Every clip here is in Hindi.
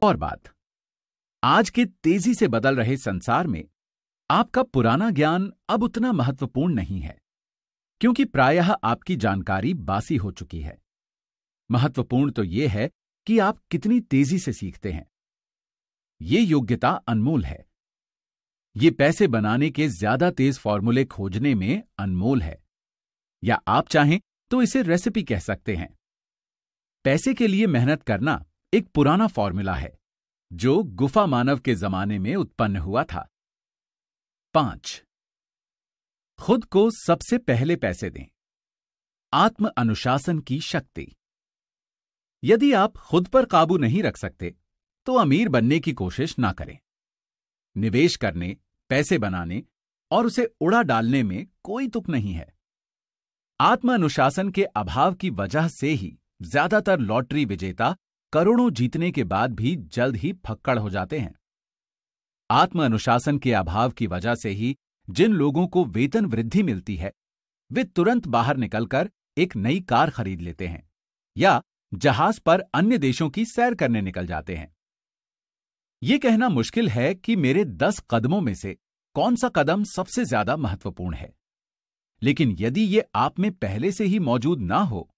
और बात, आज के तेजी से बदल रहे संसार में आपका पुराना ज्ञान अब उतना महत्वपूर्ण नहीं है, क्योंकि प्रायः आपकी जानकारी बासी हो चुकी है। महत्वपूर्ण तो यह है कि आप कितनी तेजी से सीखते हैं। ये योग्यता अनमोल है। ये पैसे बनाने के ज्यादा तेज फॉर्मूले खोजने में अनमोल है, या आप चाहें तो इसे रेसिपी कह सकते हैं। पैसे के लिए मेहनत करना एक पुराना फॉर्मूला है जो गुफा मानव के जमाने में उत्पन्न हुआ था। 5. खुद को सबसे पहले पैसे दें। आत्म अनुशासन की शक्ति। यदि आप खुद पर काबू नहीं रख सकते तो अमीर बनने की कोशिश ना करें। निवेश करने, पैसे बनाने और उसे उड़ा डालने में कोई तुक नहीं है। आत्म अनुशासन के अभाव की वजह से ही ज्यादातर लॉटरी विजेता करोड़ों जीतने के बाद भी जल्द ही फक्कड़ हो जाते हैं। आत्म अनुशासन के अभाव की वजह से ही जिन लोगों को वेतन वृद्धि मिलती है, वे तुरंत बाहर निकलकर एक नई कार खरीद लेते हैं या जहाज पर अन्य देशों की सैर करने निकल जाते हैं। यह कहना मुश्किल है कि मेरे 10 कदमों में से कौन सा कदम सबसे ज्यादा महत्वपूर्ण है, लेकिन यदि यह आप में पहले से ही मौजूद ना हो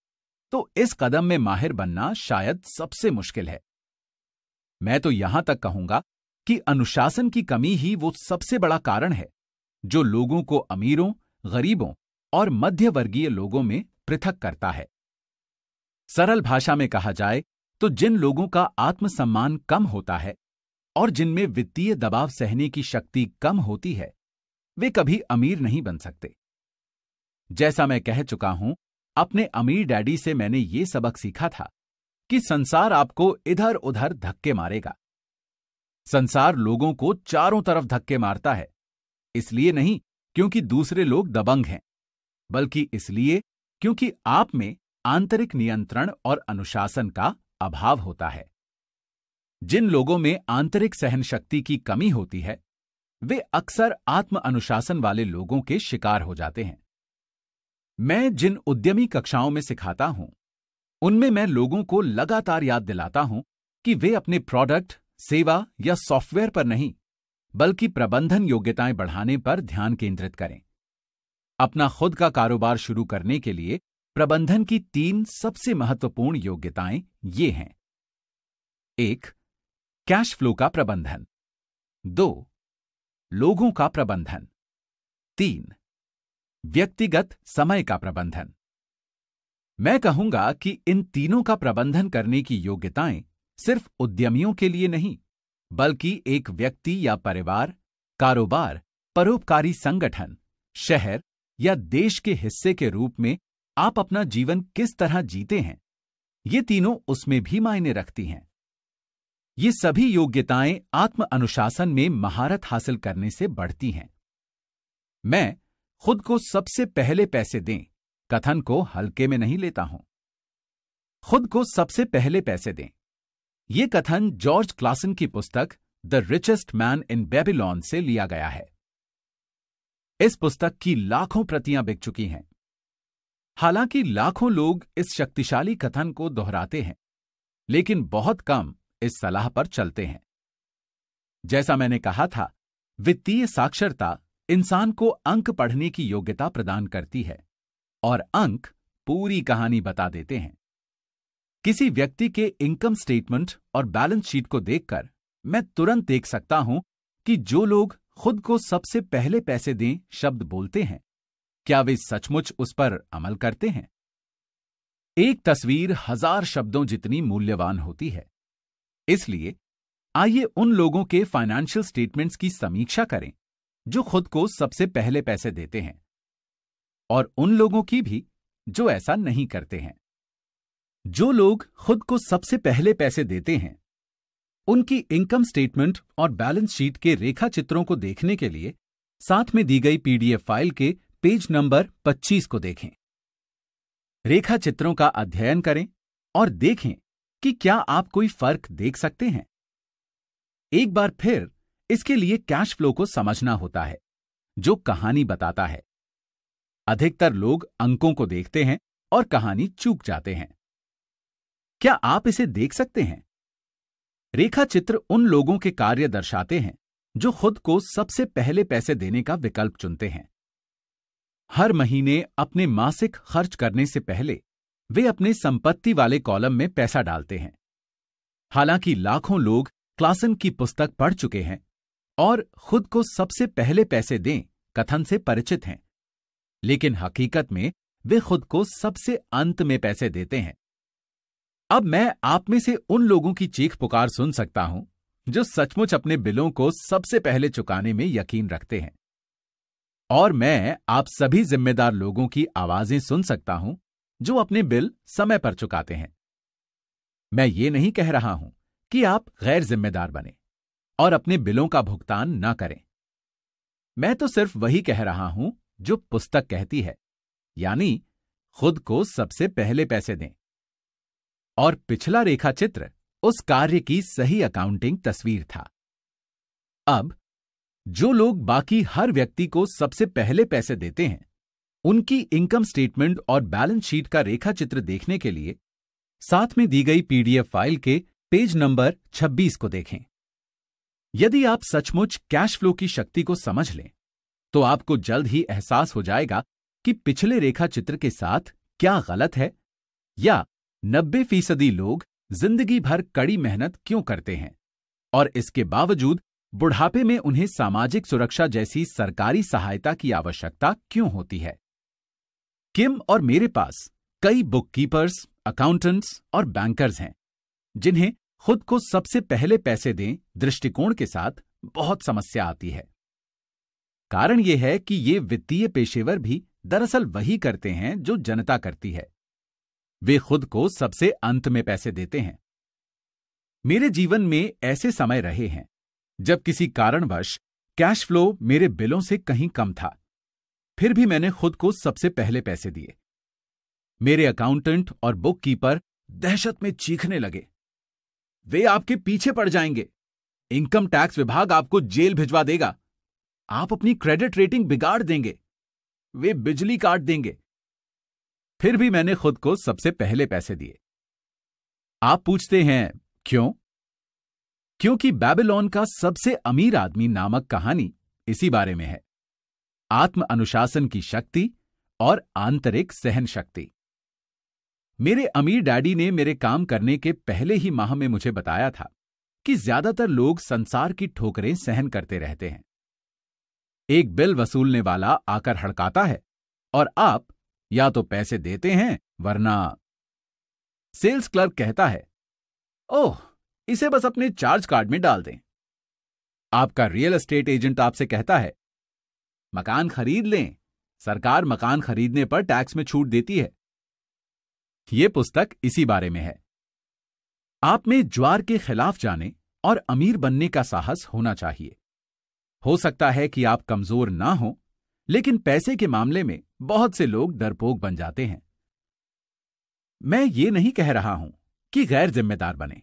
तो इस कदम में माहिर बनना शायद सबसे मुश्किल है। मैं तो यहां तक कहूंगा कि अनुशासन की कमी ही वो सबसे बड़ा कारण है जो लोगों को अमीरों, गरीबों और मध्यवर्गीय लोगों में पृथक करता है। सरल भाषा में कहा जाए तो जिन लोगों का आत्मसम्मान कम होता है और जिनमें वित्तीय दबाव सहने की शक्ति कम होती है, वे कभी अमीर नहीं बन सकते। जैसा मैं कह चुका हूं, अपने अमीर डैडी से मैंने ये सबक सीखा था कि संसार आपको इधर उधर धक्के मारेगा। संसार लोगों को चारों तरफ धक्के मारता है, इसलिए नहीं क्योंकि दूसरे लोग दबंग हैं, बल्कि इसलिए क्योंकि आप में आंतरिक नियंत्रण और अनुशासन का अभाव होता है। जिन लोगों में आंतरिक सहन शक्ति की कमी होती है, वे अक्सर आत्म अनुशासन वाले लोगों के शिकार हो जाते हैं। मैं जिन उद्यमी कक्षाओं में सिखाता हूं, उनमें मैं लोगों को लगातार याद दिलाता हूं कि वे अपने प्रोडक्ट, सेवा या सॉफ्टवेयर पर नहीं, बल्कि प्रबंधन योग्यताएं बढ़ाने पर ध्यान केंद्रित करें। अपना खुद का कारोबार शुरू करने के लिए प्रबंधन की 3 सबसे महत्वपूर्ण योग्यताएं ये हैं। 1. कैश फ्लो का प्रबंधन। 2. लोगों का प्रबंधन। 3. व्यक्तिगत समय का प्रबंधन। मैं कहूंगा कि इन तीनों का प्रबंधन करने की योग्यताएं सिर्फ उद्यमियों के लिए नहीं, बल्कि एक व्यक्ति या परिवार, कारोबार, परोपकारी संगठन, शहर या देश के हिस्से के रूप में आप अपना जीवन किस तरह जीते हैं, ये तीनों उसमें भी मायने रखती हैं। ये सभी योग्यताएं आत्म अनुशासन में महारत हासिल करने से बढ़ती हैं। मैं खुद को सबसे पहले पैसे दें कथन को हल्के में नहीं लेता हूं। खुद को सबसे पहले पैसे दें, यह कथन जॉर्ज क्लासन की पुस्तक the richest man in Babylon से लिया गया है। इस पुस्तक की लाखों प्रतियां बिक चुकी हैं। हालांकि लाखों लोग इस शक्तिशाली कथन को दोहराते हैं, लेकिन बहुत कम इस सलाह पर चलते हैं। जैसा मैंने कहा था, वित्तीय साक्षरता इंसान को अंक पढ़ने की योग्यता प्रदान करती है और अंक पूरी कहानी बता देते हैं। किसी व्यक्ति के इनकम स्टेटमेंट और बैलेंस शीट को देखकर मैं तुरंत देख सकता हूं कि जो लोग खुद को सबसे पहले पैसे दें शब्द बोलते हैं, क्या वे सचमुच उस पर अमल करते हैं। एक तस्वीर 1000 शब्दों जितनी मूल्यवान होती है। इसलिए आइए उन लोगों के फाइनेंशियल स्टेटमेंट्स की समीक्षा करें जो खुद को सबसे पहले पैसे देते हैं, और उन लोगों की भी जो ऐसा नहीं करते हैं। जो लोग खुद को सबसे पहले पैसे देते हैं, उनकी इनकम स्टेटमेंट और बैलेंस शीट के रेखा चित्रों को देखने के लिए साथ में दी गई पीडीएफ फाइल के पेज नंबर 25 को देखें। रेखा चित्रों का अध्ययन करें और देखें कि क्या आप कोई फर्क देख सकते हैं। एक बार फिर इसके लिए कैश फ्लो को समझना होता है, जो कहानी बताता है। अधिकतर लोग अंकों को देखते हैं और कहानी चूक जाते हैं। क्या आप इसे देख सकते हैं? रेखा चित्र उन लोगों के कार्य दर्शाते हैं जो खुद को सबसे पहले पैसे देने का विकल्प चुनते हैं। हर महीने अपने मासिक खर्च करने से पहले वे अपने संपत्ति वाले कॉलम में पैसा डालते हैं। हालांकि लाखों लोग क्लासन की पुस्तक पढ़ चुके हैं और खुद को सबसे पहले पैसे दें कथन से परिचित हैं, लेकिन हकीकत में वे खुद को सबसे अंत में पैसे देते हैं। अब मैं आप में से उन लोगों की चीख पुकार सुन सकता हूं जो सचमुच अपने बिलों को सबसे पहले चुकाने में यकीन रखते हैं, और मैं आप सभी जिम्मेदार लोगों की आवाजें सुन सकता हूं जो अपने बिल समय पर चुकाते हैं। मैं ये नहीं कह रहा हूं कि आप गैर जिम्मेदार बने और अपने बिलों का भुगतान ना करें। मैं तो सिर्फ वही कह रहा हूं जो पुस्तक कहती है, यानी खुद को सबसे पहले पैसे दें। और पिछला रेखा चित्र उस कार्य की सही अकाउंटिंग तस्वीर था। अब जो लोग बाकी हर व्यक्ति को सबसे पहले पैसे देते हैं, उनकी इनकम स्टेटमेंट और बैलेंस शीट का रेखा चित्र देखने के लिए साथ में दी गई पीडीएफ फाइल के पेज नंबर 26 को देखें। यदि आप सचमुच कैश फ्लो की शक्ति को समझ लें, तो आपको जल्द ही एहसास हो जाएगा कि पिछले रेखा चित्र के साथ क्या गलत है, या 90% लोग जिंदगी भर कड़ी मेहनत क्यों करते हैं और इसके बावजूद बुढ़ापे में उन्हें सामाजिक सुरक्षा जैसी सरकारी सहायता की आवश्यकता क्यों होती है। किम और मेरे पास कई बुक कीपर्स, अकाउंटेंट्स और बैंकर्स हैं जिन्हें खुद को सबसे पहले पैसे दें दृष्टिकोण के साथ बहुत समस्या आती है। कारण यह है कि ये वित्तीय पेशेवर भी दरअसल वही करते हैं जो जनता करती है। वे खुद को सबसे अंत में पैसे देते हैं। मेरे जीवन में ऐसे समय रहे हैं जब किसी कारणवश कैश फ्लो मेरे बिलों से कहीं कम था, फिर भी मैंने खुद को सबसे पहले पैसे दिए। मेरे अकाउंटेंट और बुक कीपर दहशत में चीखने लगे, वे आपके पीछे पड़ जाएंगे, इनकम टैक्स विभाग आपको जेल भिजवा देगा, आप अपनी क्रेडिट रेटिंग बिगाड़ देंगे, वे बिजली काट देंगे। फिर भी मैंने खुद को सबसे पहले पैसे दिए। आप पूछते हैं क्यों? क्योंकि बेबीलोन का सबसे अमीर आदमी नामक कहानी इसी बारे में है। आत्म अनुशासन की शक्ति और आंतरिक सहन शक्ति। मेरे अमीर डैडी ने मेरे काम करने के पहले ही माह में मुझे बताया था कि ज्यादातर लोग संसार की ठोकरें सहन करते रहते हैं। एक बिल वसूलने वाला आकर हड़काता है और आप या तो पैसे देते हैं वरना। सेल्स क्लर्क कहता है, ओह, इसे बस अपने चार्ज कार्ड में डाल दें। आपका रियल एस्टेट एजेंट आपसे कहता है, मकान खरीद लें, सरकार मकान खरीदने पर टैक्स में छूट देती है। यह पुस्तक इसी बारे में है। आप में ज्वार के खिलाफ जाने और अमीर बनने का साहस होना चाहिए। हो सकता है कि आप कमजोर ना हो, लेकिन पैसे के मामले में बहुत से लोग डरपोक बन जाते हैं। मैं ये नहीं कह रहा हूं कि गैर जिम्मेदार बने।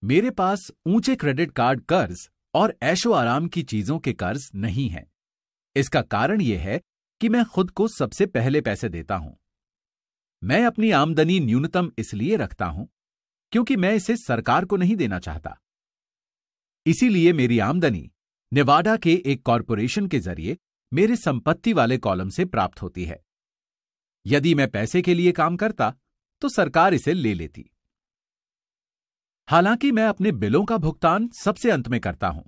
मेरे पास ऊंचे क्रेडिट कार्ड कर्ज और ऐशो आराम की चीजों के कर्ज नहीं हैं। इसका कारण यह है कि मैं खुद को सबसे पहले पैसे देता हूं। मैं अपनी आमदनी न्यूनतम इसलिए रखता हूं क्योंकि मैं इसे सरकार को नहीं देना चाहता। इसीलिए मेरी आमदनी नेवाडा के एक कॉरपोरेशन के जरिए मेरे संपत्ति वाले कॉलम से प्राप्त होती है। यदि मैं पैसे के लिए काम करता तो सरकार इसे ले लेती। हालांकि मैं अपने बिलों का भुगतान सबसे अंत में करता हूं,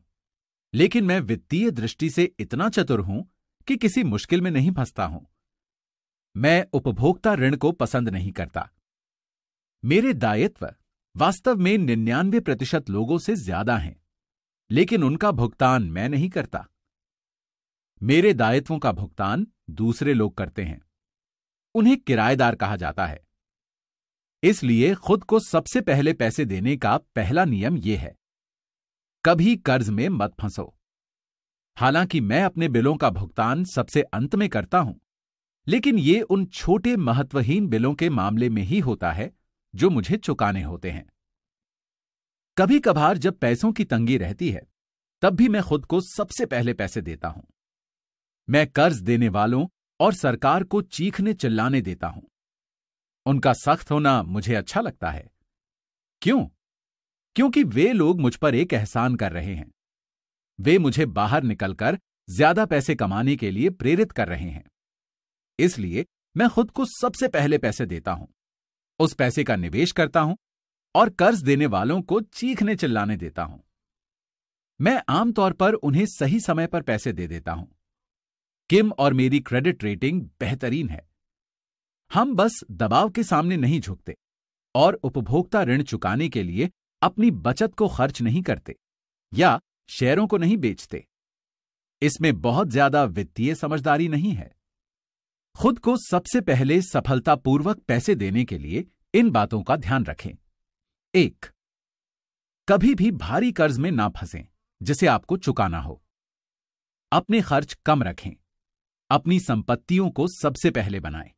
लेकिन मैं वित्तीय दृष्टि से इतना चतुर हूं कि किसी मुश्किल में नहीं फंसता हूं। मैं उपभोक्ता ऋण को पसंद नहीं करता। मेरे दायित्व वास्तव में 99% लोगों से ज्यादा हैं, लेकिन उनका भुगतान मैं नहीं करता। मेरे दायित्वों का भुगतान दूसरे लोग करते हैं। उन्हें किराएदार कहा जाता है। इसलिए खुद को सबसे पहले पैसे देने का पहला नियम यह है, कभी कर्ज में मत फंसो। हालांकि मैं अपने बिलों का भुगतान सबसे अंत में करता हूं, लेकिन ये उन छोटे महत्वहीन बिलों के मामले में ही होता है जो मुझे चुकाने होते हैं। कभी कभार जब पैसों की तंगी रहती है, तब भी मैं खुद को सबसे पहले पैसे देता हूं। मैं कर्ज देने वालों और सरकार को चीखने चिल्लाने देता हूं। उनका सख्त होना मुझे अच्छा लगता है। क्यों? क्योंकि वे लोग मुझ पर एक एहसान कर रहे हैं। वे मुझे बाहर निकलकर ज्यादा पैसे कमाने के लिए प्रेरित कर रहे हैं। इसलिए मैं खुद को सबसे पहले पैसे देता हूं, उस पैसे का निवेश करता हूं और कर्ज देने वालों को चीखने चिल्लाने देता हूं। मैं आमतौर पर उन्हें सही समय पर पैसे दे देता हूं। किम और मेरी क्रेडिट रेटिंग बेहतरीन है। हम बस दबाव के सामने नहीं झुकते और उपभोक्ता ऋण चुकाने के लिए अपनी बचत को खर्च नहीं करते या शेयरों को नहीं बेचते। इसमें बहुत ज्यादा वित्तीय समझदारी नहीं है। खुद को सबसे पहले सफलतापूर्वक पैसे देने के लिए इन बातों का ध्यान रखें। 1. कभी भी भारी कर्ज में ना फंसें जिसे आपको चुकाना हो। अपने खर्च कम रखें। अपनी संपत्तियों को सबसे पहले बनाएं।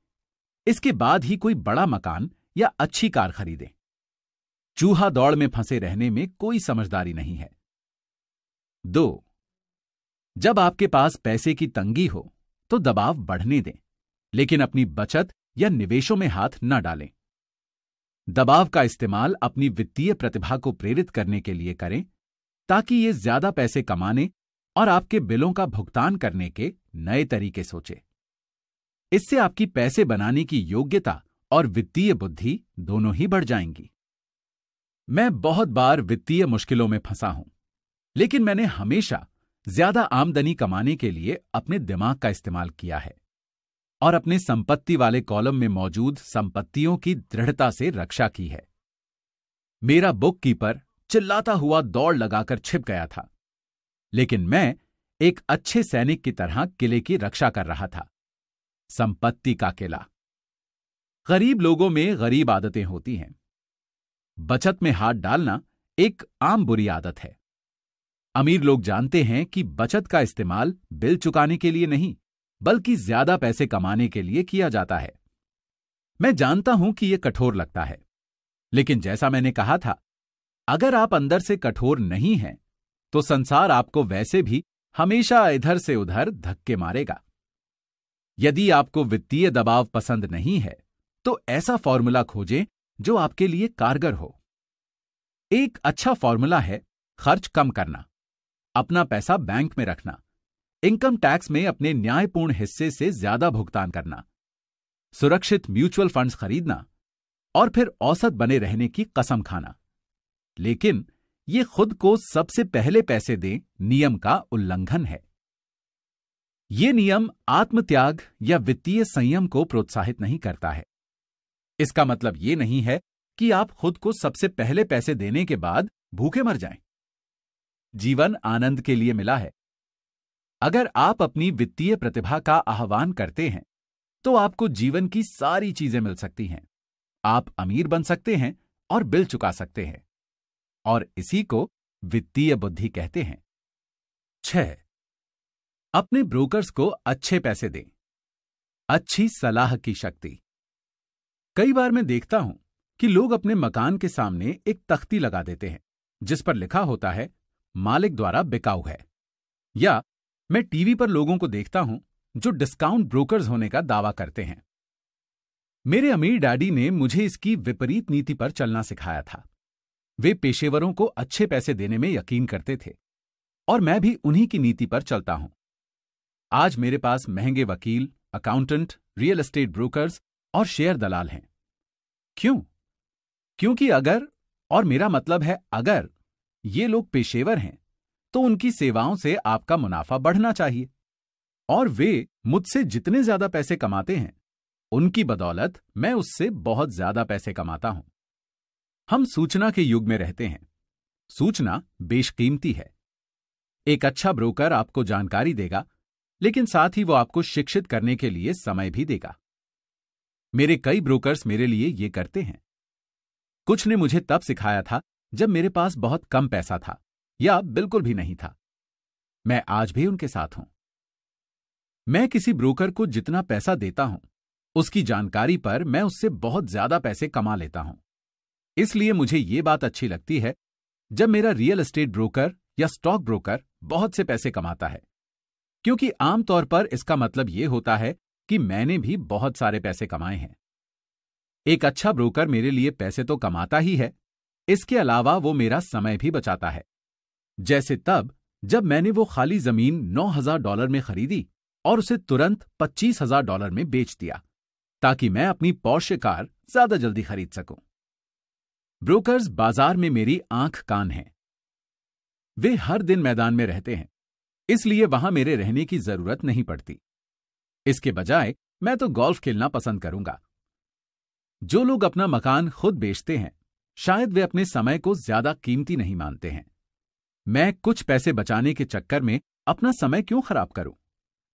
इसके बाद ही कोई बड़ा मकान या अच्छी कार खरीदें। चूहा दौड़ में फंसे रहने में कोई समझदारी नहीं है। 2. जब आपके पास पैसे की तंगी हो तो दबाव बढ़ने दें, लेकिन अपनी बचत या निवेशों में हाथ न डालें। दबाव का इस्तेमाल अपनी वित्तीय प्रतिभा को प्रेरित करने के लिए करें, ताकि ये ज्यादा पैसे कमाने और आपके बिलों का भुगतान करने के नए तरीके सोचे। इससे आपकी पैसे बनाने की योग्यता और वित्तीय बुद्धि दोनों ही बढ़ जाएंगी। मैं बहुत बार वित्तीय मुश्किलों में फंसा हूं, लेकिन मैंने हमेशा ज्यादा आमदनी कमाने के लिए अपने दिमाग का इस्तेमाल किया है और अपने संपत्ति वाले कॉलम में मौजूद संपत्तियों की दृढ़ता से रक्षा की है। मेरा बुक कीपर चिल्लाता हुआ दौड़ लगाकर छिप गया था, लेकिन मैं एक अच्छे सैनिक की तरह किले की रक्षा कर रहा था। संपत्ति का किला। गरीब लोगों में गरीब आदतें होती हैं। बचत में हाथ डालना एक आम बुरी आदत है। अमीर लोग जानते हैं कि बचत का इस्तेमाल बिल चुकाने के लिए नहीं, बल्कि ज्यादा पैसे कमाने के लिए किया जाता है। मैं जानता हूं कि यह कठोर लगता है, लेकिन जैसा मैंने कहा था, अगर आप अंदर से कठोर नहीं हैं, तो संसार आपको वैसे भी हमेशा इधर से उधर धक्के मारेगा। यदि आपको वित्तीय दबाव पसंद नहीं है, तो ऐसा फॉर्मूला खोजें जो आपके लिए कारगर हो। एक अच्छा फॉर्मूला है खर्च कम करना, अपना पैसा बैंक में रखना, इनकम टैक्स में अपने न्यायपूर्ण हिस्से से ज्यादा भुगतान करना, सुरक्षित म्यूचुअल फंड्स खरीदना और फिर औसत बने रहने की कसम खाना। लेकिन ये खुद को सबसे पहले पैसे दें नियम का उल्लंघन है। ये नियम आत्मत्याग या वित्तीय संयम को प्रोत्साहित नहीं करता है। इसका मतलब ये नहीं है कि आप खुद को सबसे पहले पैसे देने के बाद भूखे मर जाएं। जीवन आनंद के लिए मिला है। अगर आप अपनी वित्तीय प्रतिभा का आह्वान करते हैं, तो आपको जीवन की सारी चीजें मिल सकती हैं। आप अमीर बन सकते हैं और बिल चुका सकते हैं, और इसी को वित्तीय बुद्धि कहते हैं। 6. अपने ब्रोकर्स को अच्छे पैसे दें। अच्छी सलाह की शक्ति। कई बार मैं देखता हूं कि लोग अपने मकान के सामने एक तख्ती लगा देते हैं जिस पर लिखा होता है मालिक द्वारा बिकाऊ है। या मैं टीवी पर लोगों को देखता हूं जो डिस्काउंट ब्रोकर्स होने का दावा करते हैं। मेरे अमीर डैडी ने मुझे इसकी विपरीत नीति पर चलना सिखाया था। वे पेशेवरों को अच्छे पैसे देने में यकीन करते थे और मैं भी उन्हीं की नीति पर चलता हूं। आज मेरे पास महंगे वकील, अकाउंटेंट, रियल एस्टेट ब्रोकर्स और शेयर दलाल हैं। क्यों? क्योंकि अगर, और मेरा मतलब है अगर, ये लोग पेशेवर हैं, तो उनकी सेवाओं से आपका मुनाफा बढ़ना चाहिए। और वे मुझसे जितने ज्यादा पैसे कमाते हैं, उनकी बदौलत मैं उससे बहुत ज्यादा पैसे कमाता हूं। हम सूचना के युग में रहते हैं। सूचना बेशकीमती है। एक अच्छा ब्रोकर आपको जानकारी देगा, लेकिन साथ ही वो आपको शिक्षित करने के लिए समय भी देगा। मेरे कई ब्रोकर्स मेरे लिए ये करते हैं। कुछ ने मुझे तब सिखाया था जब मेरे पास बहुत कम पैसा था या बिल्कुल भी नहीं था। मैं आज भी उनके साथ हूं। मैं किसी ब्रोकर को जितना पैसा देता हूं, उसकी जानकारी पर मैं उससे बहुत ज्यादा पैसे कमा लेता हूं। इसलिए मुझे ये बात अच्छी लगती है जब मेरा रियल एस्टेट ब्रोकर या स्टॉक ब्रोकर बहुत से पैसे कमाता है, क्योंकि आमतौर पर इसका मतलब यह होता है कि मैंने भी बहुत सारे पैसे कमाए हैं। एक अच्छा ब्रोकर मेरे लिए पैसे तो कमाता ही है, इसके अलावा वो मेरा समय भी बचाता है, जैसे तब जब मैंने वो खाली जमीन $9,000 में खरीदी और उसे तुरंत $25,000 में बेच दिया, ताकि मैं अपनी पोर्शे कार ज्यादा जल्दी खरीद सकूं। ब्रोकर्स बाजार में मेरी आंख कान हैं। वे हर दिन मैदान में रहते हैं, इसलिए वहां मेरे रहने की जरूरत नहीं पड़ती। इसके बजाय मैं तो गोल्फ खेलना पसंद करूंगा। जो लोग अपना मकान खुद बेचते हैं, शायद वे अपने समय को ज्यादा कीमती नहीं मानते हैं। मैं कुछ पैसे बचाने के चक्कर में अपना समय क्यों खराब करूं,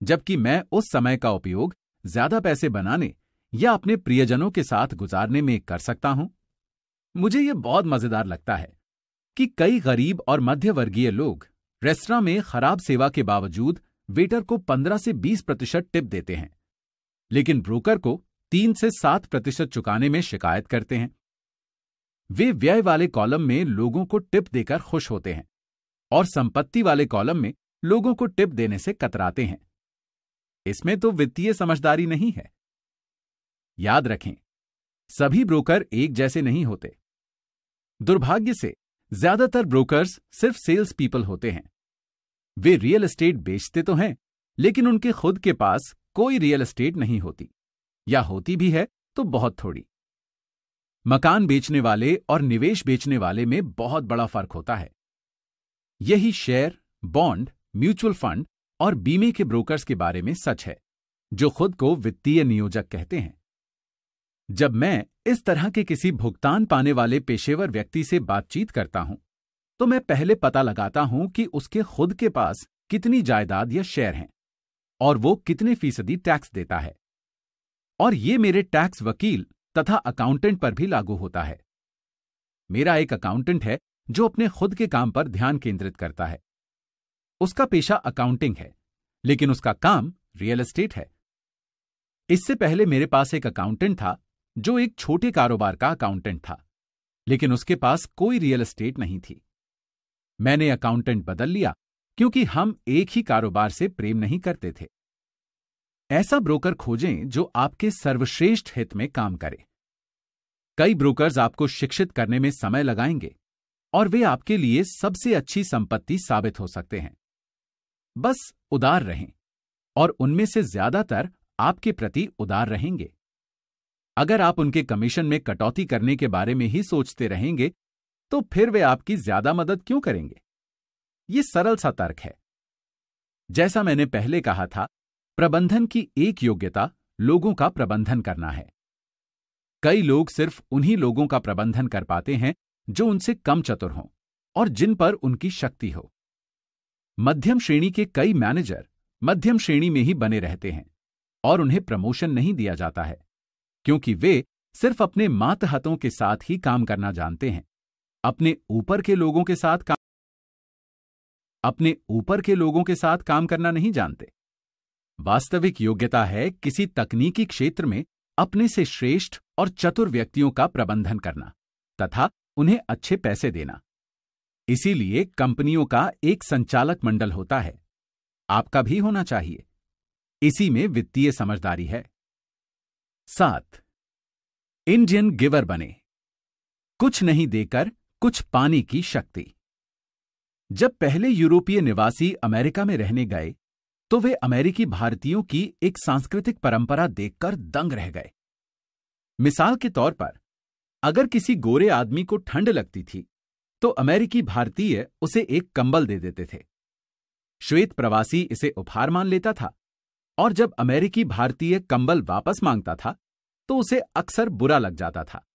जबकि मैं उस समय का उपयोग ज्यादा पैसे बनाने या अपने प्रियजनों के साथ गुजारने में कर सकता हूं। मुझे यह बहुत मजेदार लगता है कि कई गरीब और मध्य वर्गीय लोग रेस्तरां में खराब सेवा के बावजूद वेटर को 15 से 20% टिप देते हैं, लेकिन ब्रोकर को 3 से 7% चुकाने में शिकायत करते हैं। वे व्यय वाले कॉलम में लोगों को टिप देकर खुश होते हैं और संपत्ति वाले कॉलम में लोगों को टिप देने से कतराते हैं। इसमें तो वित्तीय समझदारी नहीं है। याद रखें, सभी ब्रोकर एक जैसे नहीं होते। दुर्भाग्य से ज्यादातर ब्रोकर्स सिर्फ सेल्स पीपल होते हैं। वे रियल एस्टेट बेचते तो हैं, लेकिन उनके खुद के पास कोई रियल एस्टेट नहीं होती, या होती भी है तो बहुत थोड़ी। मकान बेचने वाले और निवेश बेचने वाले में बहुत बड़ा फर्क होता है। यही शेयर, बॉन्ड, म्यूचुअल फंड और बीमे के ब्रोकर्स के बारे में सच है, जो खुद को वित्तीय नियोजक कहते हैं। जब मैं इस तरह के किसी भुगतान पाने वाले पेशेवर व्यक्ति से बातचीत करता हूं, तो मैं पहले पता लगाता हूं कि उसके खुद के पास कितनी जायदाद या शेयर हैं और वो कितने फीसदी टैक्स देता है। और ये मेरे टैक्स वकील तथा अकाउंटेंट पर भी लागू होता है। मेरा एक अकाउंटेंट है जो अपने खुद के काम पर ध्यान केंद्रित करता है। उसका पेशा अकाउंटिंग है, लेकिन उसका काम रियल एस्टेट है। इससे पहले मेरे पास एक अकाउंटेंट था जो एक छोटे कारोबार का अकाउंटेंट था, लेकिन उसके पास कोई रियल एस्टेट नहीं थी। मैंने अकाउंटेंट बदल लिया क्योंकि हम एक ही कारोबार से प्रेम नहीं करते थे। ऐसा ब्रोकर खोजें जो आपके सर्वश्रेष्ठ हित में काम करे। कई ब्रोकर्स आपको शिक्षित करने में समय लगाएंगे और वे आपके लिए सबसे अच्छी संपत्ति साबित हो सकते हैं। बस उदार रहें, और उनमें से ज्यादातर आपके प्रति उदार रहेंगे। अगर आप उनके कमीशन में कटौती करने के बारे में ही सोचते रहेंगे, तो फिर वे आपकी ज्यादा मदद क्यों करेंगे? ये सरल सा तर्क है। जैसा मैंने पहले कहा था, प्रबंधन की एक योग्यता लोगों का प्रबंधन करना है। कई लोग सिर्फ उन्हीं लोगों का प्रबंधन कर पाते हैं जो उनसे कम चतुर हों और जिन पर उनकी शक्ति हो। मध्यम श्रेणी के कई मैनेजर मध्यम श्रेणी में ही बने रहते हैं और उन्हें प्रमोशन नहीं दिया जाता है, क्योंकि वे सिर्फ अपने मातहतों के साथ ही काम करना जानते हैं, अपने ऊपर के लोगों के लोगों के साथ काम करना नहीं जानते। वास्तविक योग्यता है किसी तकनीकी क्षेत्र में अपने से श्रेष्ठ और चतुर व्यक्तियों का प्रबंधन करना तथा उन्हें अच्छे पैसे देना। इसीलिए कंपनियों का एक संचालक मंडल होता है। आपका भी होना चाहिए। इसी में वित्तीय समझदारी है। 7. इंडियन गिवर बने। कुछ नहीं देकर कुछ पाने की शक्ति। जब पहले यूरोपीय निवासी अमेरिका में रहने गए, तो वे अमेरिकी भारतीयों की एक सांस्कृतिक परंपरा देखकर दंग रह गए। मिसाल के तौर पर, अगर किसी गोरे आदमी को ठंड लगती थी, तो अमेरिकी भारतीय उसे एक कंबल दे देते थे। श्वेत प्रवासी इसे उपहार मान लेता था, और जब अमेरिकी भारतीय कंबल वापस मांगता था, तो उसे अक्सर बुरा लग जाता था।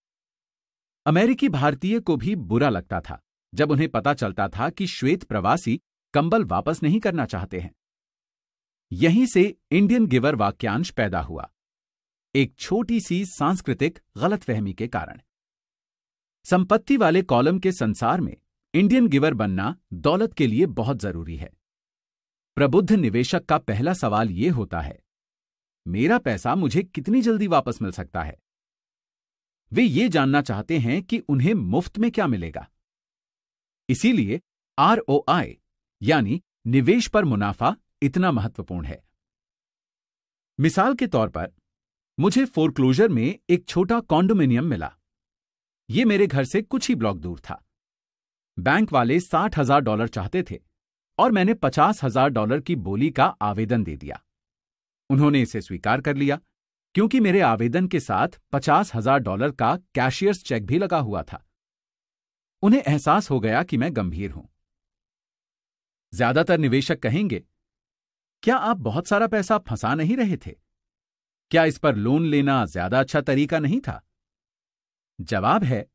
अमेरिकी भारतीय को भी बुरा लगता था जब उन्हें पता चलता था कि श्वेत प्रवासी कंबल वापस नहीं करना चाहते हैं। यहीं से इंडियन गिवर वाक्यांश पैदा हुआ, एक छोटी सी सांस्कृतिक गलतफहमी के कारण। संपत्ति वाले कॉलम के संसार में इंडियन गिवर बनना दौलत के लिए बहुत जरूरी है। प्रबुद्ध निवेशक का पहला सवाल यह होता है, मेरा पैसा मुझे कितनी जल्दी वापस मिल सकता है? वे ये जानना चाहते हैं कि उन्हें मुफ्त में क्या मिलेगा। इसीलिए ROI यानी निवेश पर मुनाफा इतना महत्वपूर्ण है। मिसाल के तौर पर, मुझे फोरक्लोजर में एक छोटा कॉन्डोमिनियम मिला। ये मेरे घर से कुछ ही ब्लॉक दूर था। बैंक वाले $60,000 चाहते थे और मैंने $50,000 की बोली का आवेदन दे दिया। उन्होंने इसे स्वीकार कर लिया क्योंकि मेरे आवेदन के साथ $50,000 का कैशियर्स चेक भी लगा हुआ था। उन्हें एहसास हो गया कि मैं गंभीर हूं। ज्यादातर निवेशक कहेंगे, क्या आप बहुत सारा पैसा फंसा नहीं रहे थे? क्या इस पर लोन लेना ज्यादा अच्छा तरीका नहीं था? जवाब है,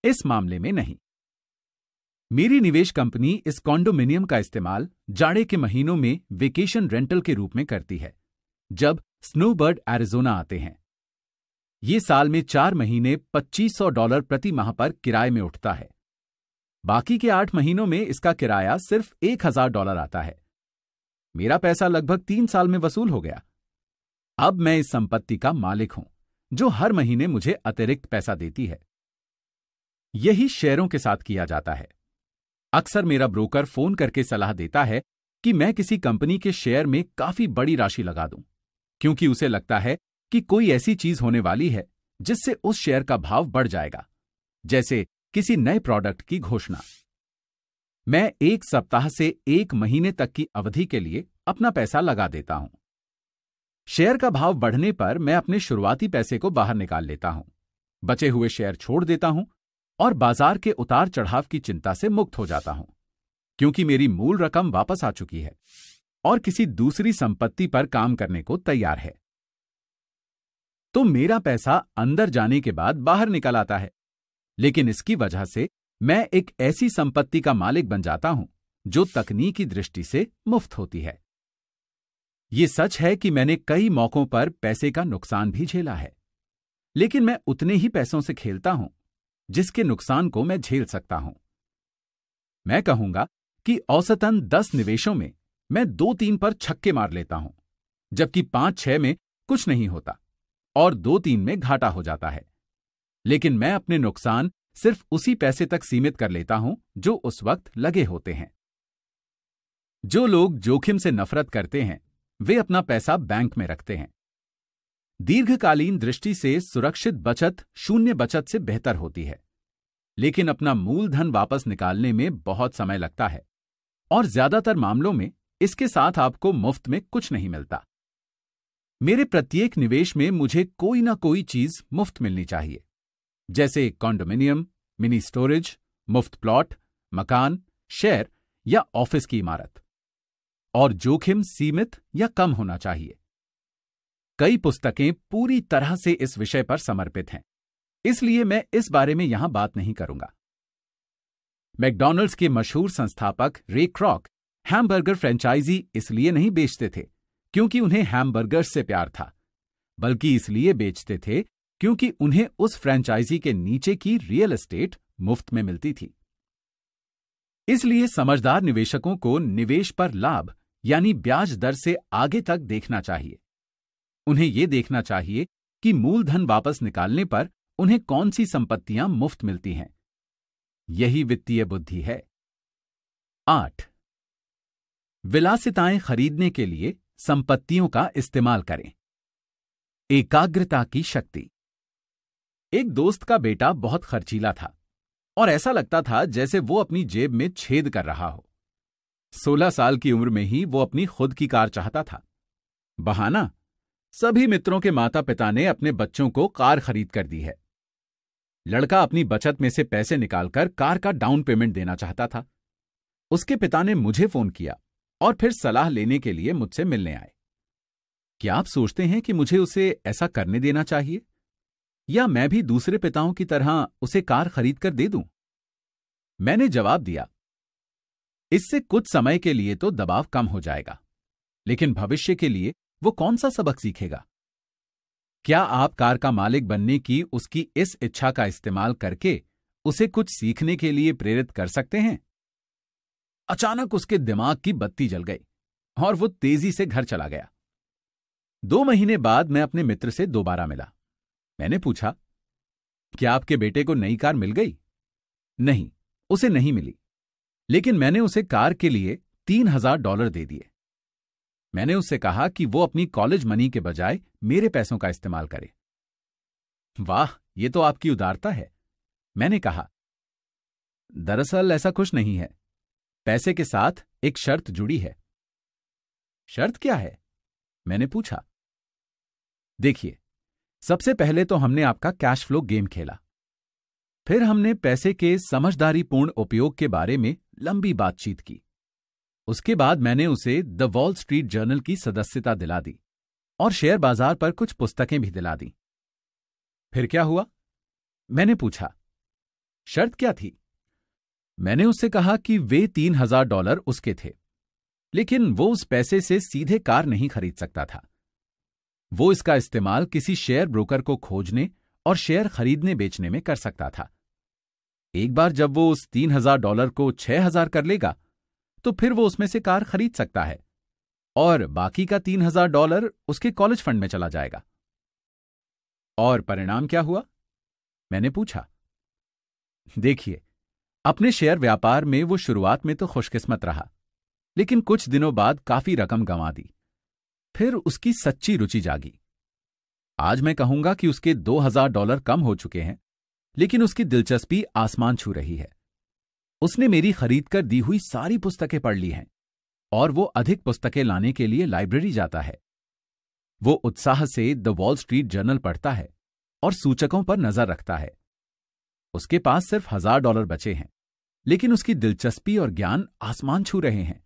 इस मामले में नहीं। मेरी निवेश कंपनी इस कॉन्डोमिनियम का इस्तेमाल जाड़े के महीनों में वेकेशन रेंटल के रूप में करती है, जब स्नोबर्ड एरिजोना आते हैं। ये साल में 4 महीने $2,500 प्रति माह पर किराए में उठता है। बाकी के 8 महीनों में इसका किराया सिर्फ $1,000 आता है। मेरा पैसा लगभग 3 साल में वसूल हो गया। अब मैं इस संपत्ति का मालिक हूं, जो हर महीने मुझे अतिरिक्त पैसा देती है। यही शेयरों के साथ किया जाता है। अक्सर मेरा ब्रोकर फोन करके सलाह देता है कि मैं किसी कंपनी के शेयर में काफी बड़ी राशि लगा दूं, क्योंकि उसे लगता है कि कोई ऐसी चीज होने वाली है जिससे उस शेयर का भाव बढ़ जाएगा, जैसे किसी नए प्रोडक्ट की घोषणा। मैं 1 सप्ताह से 1 महीने तक की अवधि के लिए अपना पैसा लगा देता हूं। शेयर का भाव बढ़ने पर मैं अपने शुरुआती पैसे को बाहर निकाल लेता हूं, बचे हुए शेयर छोड़ देता हूं और बाजार के उतार चढ़ाव की चिंता से मुक्त हो जाता हूं, क्योंकि मेरी मूल रकम वापस आ चुकी है और किसी दूसरी संपत्ति पर काम करने को तैयार है। तो मेरा पैसा अंदर जाने के बाद बाहर निकल आता है, लेकिन इसकी वजह से मैं एक ऐसी संपत्ति का मालिक बन जाता हूं जो तकनीकी दृष्टि से मुफ्त होती है। ये सच है कि मैंने कई मौकों पर पैसे का नुकसान भी झेला है, लेकिन मैं उतने ही पैसों से खेलता हूं जिसके नुकसान को मैं झेल सकता हूं। मैं कहूंगा कि औसतन 10 निवेशों में मैं 2-3 पर छक्के मार लेता हूं, जबकि 5-6 में कुछ नहीं होता और 2-3 में घाटा हो जाता है। लेकिन मैं अपने नुकसान सिर्फ उसी पैसे तक सीमित कर लेता हूं जो उस वक्त लगे होते हैं। जो लोग जोखिम से नफरत करते हैं, वे अपना पैसा बैंक में रखते हैं। दीर्घकालीन दृष्टि से सुरक्षित बचत शून्य बचत से बेहतर होती है, लेकिन अपना मूलधन वापस निकालने में बहुत समय लगता है और ज्यादातर मामलों में इसके साथ आपको मुफ्त में कुछ नहीं मिलता। मेरे प्रत्येक निवेश में मुझे कोई ना कोई चीज मुफ्त मिलनी चाहिए, जैसे कॉन्डोमिनियम, मिनी स्टोरेज, मुफ्त प्लॉट, मकान, शेयर या ऑफिस की इमारत। और जोखिम सीमित या कम होना चाहिए। कई पुस्तकें पूरी तरह से इस विषय पर समर्पित हैं, इसलिए मैं इस बारे में यहां बात नहीं करूंगा। मैकडॉनल्ड्स के मशहूर संस्थापक रे क्रॉक हैमबर्गर फ्रेंचाइजी इसलिए नहीं बेचते थे क्योंकि उन्हें हैमबर्गर्स से प्यार था, बल्कि इसलिए बेचते थे क्योंकि उन्हें उस फ्रेंचाइजी के नीचे की रियल एस्टेट मुफ्त में मिलती थी। इसलिए समझदार निवेशकों को निवेश पर लाभ यानी ब्याज दर से आगे तक देखना चाहिए। उन्हें यह देखना चाहिए कि मूलधन वापस निकालने पर उन्हें कौन सी संपत्तियां मुफ्त मिलती हैं। यही वित्तीय बुद्धि है। 8. विलासिताएं खरीदने के लिए संपत्तियों का इस्तेमाल करें। एकाग्रता की शक्ति। एक दोस्त का बेटा बहुत खर्चीला था और ऐसा लगता था जैसे वो अपनी जेब में छेद कर रहा हो। 16 साल की उम्र में ही वो अपनी खुद की कार चाहता था। बहाना, सभी मित्रों के माता पिता ने अपने बच्चों को कार खरीद कर दी है। लड़का अपनी बचत में से पैसे निकालकर कार का डाउन पेमेंट देना चाहता था। उसके पिता ने मुझे फोन किया और फिर सलाह लेने के लिए मुझसे मिलने आए। क्या आप सोचते हैं कि मुझे उसे ऐसा करने देना चाहिए या मैं भी दूसरे पिताओं की तरह उसे कार खरीद कर दे दूं? मैंने जवाब दिया, इससे कुछ समय के लिए तो दबाव कम हो जाएगा, लेकिन भविष्य के लिए वो कौन सा सबक सीखेगा? क्या आप कार का मालिक बनने की उसकी इस इच्छा का इस्तेमाल करके उसे कुछ सीखने के लिए प्रेरित कर सकते हैं? अचानक उसके दिमाग की बत्ती जल गई और वो तेजी से घर चला गया। 2 महीने बाद मैं अपने मित्र से दोबारा मिला। मैंने पूछा, क्या आपके बेटे को नई कार मिल गई? नहीं, उसे नहीं मिली, लेकिन मैंने उसे कार के लिए $3,000 दे दिए। मैंने उससे कहा कि वो अपनी कॉलेज मनी के बजाय मेरे पैसों का इस्तेमाल करे। वाह, ये तो आपकी उदारता है। मैंने कहा, दरअसल ऐसा कुछ नहीं है। पैसे के साथ एक शर्त जुड़ी है। शर्त क्या है? मैंने पूछा। देखिए, सबसे पहले तो हमने आपका कैश फ्लो गेम खेला। फिर हमने पैसे के समझदारीपूर्ण उपयोग के बारे में लंबी बातचीत की। उसके बाद मैंने उसे द वॉल स्ट्रीट जर्नल की सदस्यता दिला दी और शेयर बाजार पर कुछ पुस्तकें भी दिला दी। फिर क्या हुआ? मैंने पूछा। शर्त क्या थी? मैंने उससे कहा कि वे $3,000 उसके थे, लेकिन वो उस पैसे से सीधे कार नहीं खरीद सकता था। वो इसका इस्तेमाल किसी शेयर ब्रोकर को खोजने और शेयर खरीदने बेचने में कर सकता था। एक बार जब वो उस $3,000 को 6,000 कर लेगा, तो फिर वो उसमें से कार खरीद सकता है और बाकी का $3,000 उसके कॉलेज फंड में चला जाएगा। और परिणाम क्या हुआ? मैंने पूछा। देखिए, अपने शेयर व्यापार में वो शुरुआत में तो खुशकिस्मत रहा, लेकिन कुछ दिनों बाद काफी रकम गंवा दी। फिर उसकी सच्ची रुचि जागी। आज मैं कहूंगा कि उसके $2,000 कम हो चुके हैं, लेकिन उसकी दिलचस्पी आसमान छू रही है। उसने मेरी खरीद कर दी हुई सारी पुस्तकें पढ़ ली हैं और वो अधिक पुस्तकें लाने के लिए लाइब्रेरी जाता है। वो उत्साह से द वॉल स्ट्रीट जर्नल पढ़ता है और सूचकों पर नजर रखता है। उसके पास सिर्फ $1,000 बचे हैं, लेकिन उसकी दिलचस्पी और ज्ञान आसमान छू रहे हैं।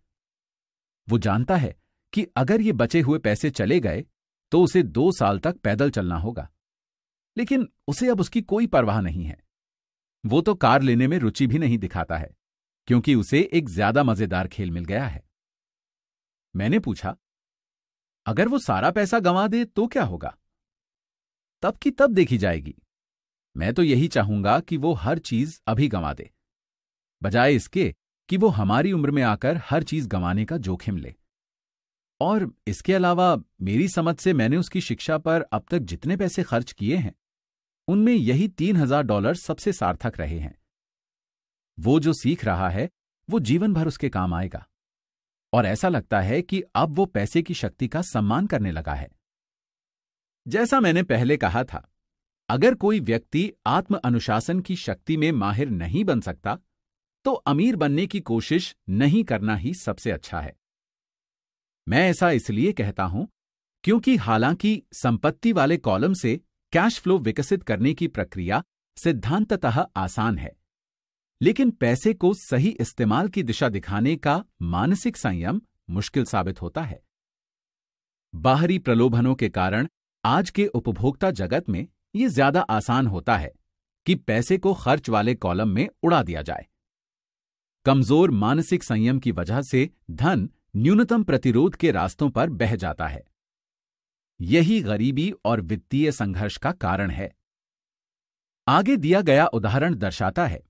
वो जानता है कि अगर ये बचे हुए पैसे चले गए तो उसे 2 साल तक पैदल चलना होगा, लेकिन उसे अब उसकी कोई परवाह नहीं है। वो तो कार लेने में रुचि भी नहीं दिखाता है, क्योंकि उसे एक ज्यादा मजेदार खेल मिल गया है। मैंने पूछा, अगर वो सारा पैसा गंवा दे तो क्या होगा? तब की तब देखी जाएगी। मैं तो यही चाहूंगा कि वो हर चीज अभी गंवा दे, बजाय इसके कि वो हमारी उम्र में आकर हर चीज गंवाने का जोखिम ले। और इसके अलावा मेरी समझ से मैंने उसकी शिक्षा पर अब तक जितने पैसे खर्च किए हैं, उनमें यही $3,000 सबसे सार्थक रहे हैं। वो जो सीख रहा है वो जीवन भर उसके काम आएगा, और ऐसा लगता है कि अब वो पैसे की शक्ति का सम्मान करने लगा है। जैसा मैंने पहले कहा था, अगर कोई व्यक्ति आत्म अनुशासन की शक्ति में माहिर नहीं बन सकता, तो अमीर बनने की कोशिश नहीं करना ही सबसे अच्छा है। मैं ऐसा इसलिए कहता हूं क्योंकि हालांकि संपत्ति वाले कॉलम से कैश फ्लो विकसित करने की प्रक्रिया सिद्धांततः आसान है, लेकिन पैसे को सही इस्तेमाल की दिशा दिखाने का मानसिक संयम मुश्किल साबित होता है। बाहरी प्रलोभनों के कारण आज के उपभोक्ता जगत में यह ज्यादा आसान होता है कि पैसे को खर्च वाले कॉलम में उड़ा दिया जाए। कमजोर मानसिक संयम की वजह से धन न्यूनतम प्रतिरोध के रास्तों पर बह जाता है। यही गरीबी और वित्तीय संघर्ष का कारण है। आगे दिया गया उदाहरण दर्शाता है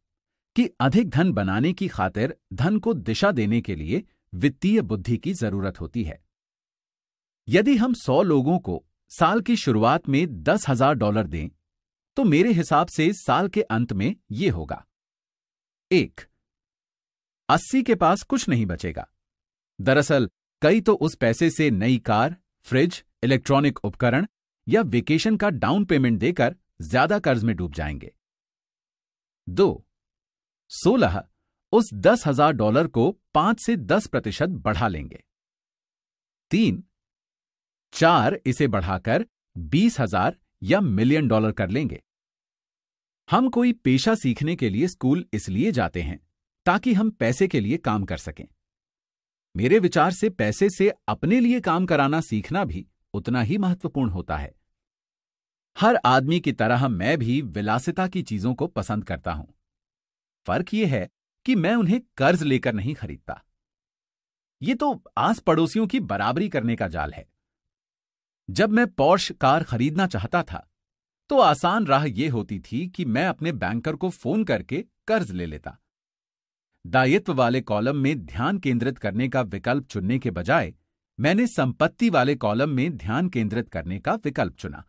कि अधिक धन बनाने की खातिर धन को दिशा देने के लिए वित्तीय बुद्धि की जरूरत होती है। यदि हम 100 लोगों को साल की शुरुआत में $10,000 दें, तो मेरे हिसाब से साल के अंत में यह होगा: 1. 80 के पास कुछ नहीं बचेगा। दरअसल कई तो उस पैसे से नई कार, फ्रिज, इलेक्ट्रॉनिक उपकरण या वेकेशन का डाउन पेमेंट देकर ज्यादा कर्ज में डूब जाएंगे। 2. 16 उस $10,000 को 5 से 10% बढ़ा लेंगे। 3. 4 इसे बढ़ाकर 20,000 या $1 मिलियन कर लेंगे। हम कोई पेशा सीखने के लिए स्कूल इसलिए जाते हैं ताकि हम पैसे के लिए काम कर सकें। मेरे विचार से पैसे से अपने लिए काम कराना सीखना भी उतना ही महत्वपूर्ण होता है। हर आदमी की तरह मैं भी विलासिता की चीजों को पसंद करता हूं। फर्क यह है कि मैं उन्हें कर्ज लेकर नहीं खरीदता। ये तो आस पड़ोसियों की बराबरी करने का जाल है। जब मैं पॉर्श कार खरीदना चाहता था, तो आसान राह यह होती थी कि मैं अपने बैंकर को फोन करके कर्ज ले लेता। दायित्व वाले कॉलम में ध्यान केंद्रित करने का विकल्प चुनने के बजाय मैंने संपत्ति वाले कॉलम में ध्यान केंद्रित करने का विकल्प चुना।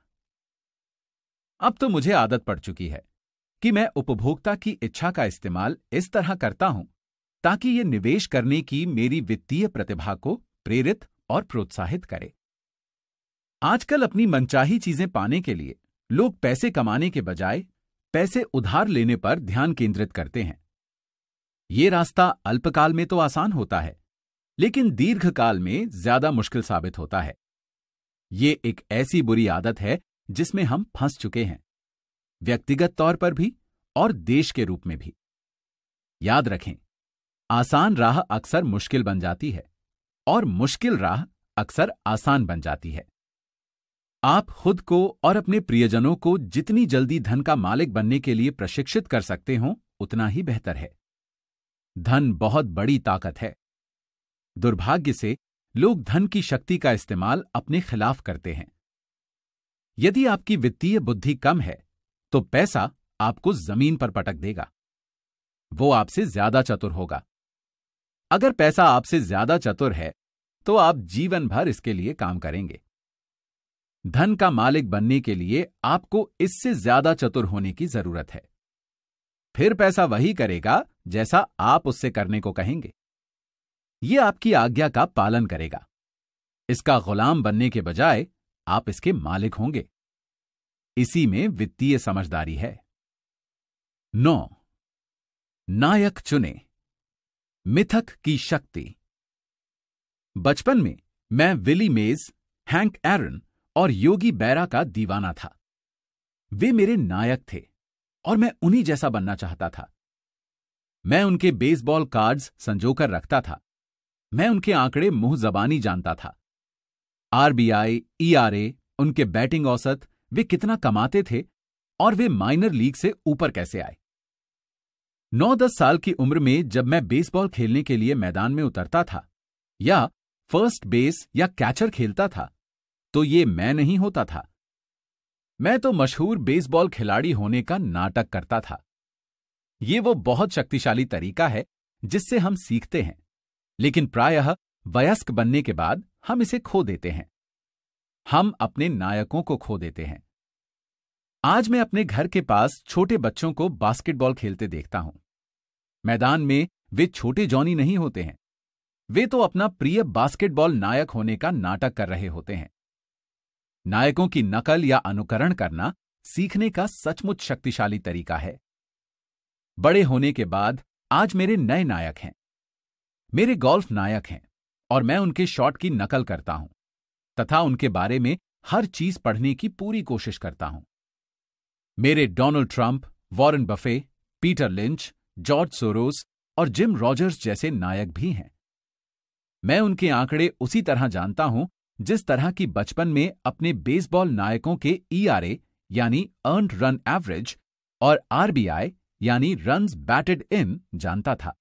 अब तो मुझे आदत पड़ चुकी है कि मैं उपभोक्ता की इच्छा का इस्तेमाल इस तरह करता हूं ताकि यह निवेश करने की मेरी वित्तीय प्रतिभा को प्रेरित और प्रोत्साहित करे। आजकल अपनी मनचाही चीजें पाने के लिए लोग पैसे कमाने के बजाय पैसे उधार लेने पर ध्यान केंद्रित करते हैं। ये रास्ता अल्पकाल में तो आसान होता है, लेकिन दीर्घकाल में ज्यादा मुश्किल साबित होता है। ये एक ऐसी बुरी आदत है जिसमें हम फंस चुके हैं, व्यक्तिगत तौर पर भी और देश के रूप में भी। याद रखें, आसान राह अक्सर मुश्किल बन जाती है और मुश्किल राह अक्सर आसान बन जाती है। आप खुद को और अपने प्रियजनों को जितनी जल्दी धन का मालिक बनने के लिए प्रशिक्षित कर सकते हो, उतना ही बेहतर है। धन बहुत बड़ी ताकत है। दुर्भाग्य से लोग धन की शक्ति का इस्तेमाल अपने खिलाफ करते हैं। यदि आपकी वित्तीय बुद्धि कम है, तो पैसा आपको जमीन पर पटक देगा। वो आपसे ज्यादा चतुर होगा। अगर पैसा आपसे ज्यादा चतुर है, तो आप जीवन भर इसके लिए काम करेंगे। धन का मालिक बनने के लिए आपको इससे ज्यादा चतुर होने की जरूरत है। फिर पैसा वही करेगा जैसा आप उससे करने को कहेंगे। यह आपकी आज्ञा का पालन करेगा। इसका गुलाम बनने के बजाय आप इसके मालिक होंगे। इसी में वित्तीय समझदारी है। 9. नायक चुने। मिथक की शक्ति। बचपन में मैं विली मेज, हैंक एरन और योगी बैरा का दीवाना था। वे मेरे नायक थे और मैं उन्हीं जैसा बनना चाहता था। मैं उनके बेसबॉल कार्ड्स संजोकर रखता था। मैं उनके आंकड़े मुंह जबानी जानता था। आरबीआई, ईआरए, उनके बैटिंग औसत, वे कितना कमाते थे और वे माइनर लीग से ऊपर कैसे आए। 9-10 साल की उम्र में जब मैं बेसबॉल खेलने के लिए मैदान में उतरता था या फर्स्ट बेस या कैचर खेलता था, तो ये मैं नहीं होता था। मैं तो मशहूर बेसबॉल खिलाड़ी होने का नाटक करता था। ये वो बहुत शक्तिशाली तरीका है जिससे हम सीखते हैं, लेकिन प्रायः वयस्क बनने के बाद हम इसे खो देते हैं। हम अपने नायकों को खो देते हैं। आज मैं अपने घर के पास छोटे बच्चों को बास्केटबॉल खेलते देखता हूं। मैदान में वे छोटे जॉनी नहीं होते हैं। वे तो अपना प्रिय बास्केटबॉल नायक होने का नाटक कर रहे होते हैं। नायकों की नकल या अनुकरण करना सीखने का सचमुच शक्तिशाली तरीका है। बड़े होने के बाद आज मेरे नए नायक हैं। मेरे गोल्फ नायक हैं और मैं उनके शॉट की नकल करता हूं तथा उनके बारे में हर चीज पढ़ने की पूरी कोशिश करता हूं। मेरे Donald Trump, Warren Buffett, Peter lynch, George Soros और जिम रॉजर्स जैसे नायक भी हैं। मैं उनके आंकड़े उसी तरह जानता हूं जिस तरह की बचपन में अपने बेसबॉल नायकों के ईआरए यानी अर्न्ड रन एवरेज और आरबीआई यानी रन्स बैटेड इन जानता था।